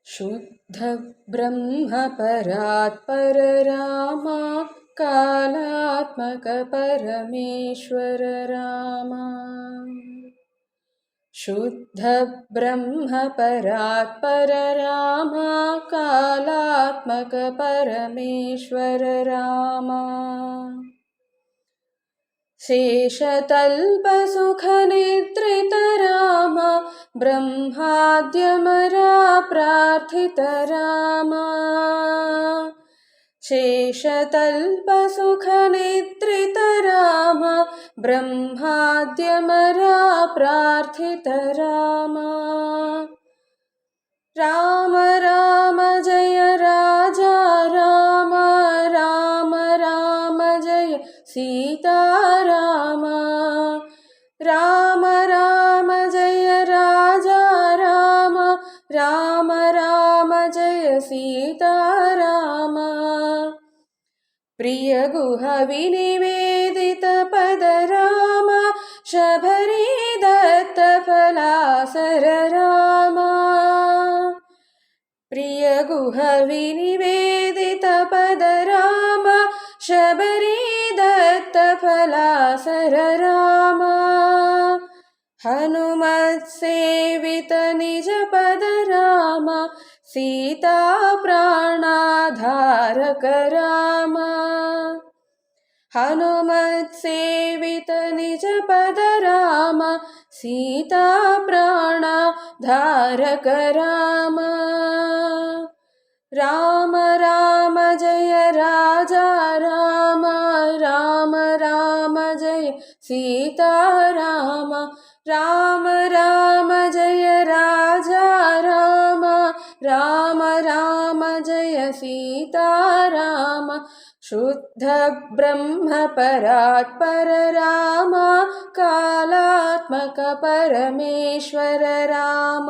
शुद्ध ब्रह्म परात्पर रामा कालात्मक परमेश्वर रामा। शुद्ध ब्रह्म परात्पर रामा कालात्मक परमेश्वर रामा। शेषतल्पसुखनिद्रित राम ब्रह्माद्यमरा प्रार्थित राम। शेषतल्पसुखनिद्रित राम ब्रह्माद्यमरा प्रार्थित राम। राम राम जय राजा राम राम राम जय सीता राम। राम राम जय राजा राम राम राम जय सीता राम। प्रिय गुह विनिवेदित पद राम शबरी दत्त फलासर राम। प्रिय गुह विनिवेदित पद राम शबरी दत्त फलासर राम। हनुमत् सेवित निज पद राम सीता प्राणाधारक राम। हनुमत् सेवित निज पद राम सीता प्राणाधारक राम। राम राम जय राजा राम राम राम जय सीता राम। राम राम जय राजा राम राम राम जय सीता राम। शुद्ध ब्रह्म परात्पर राम कालात्मक परमेश्वर राम।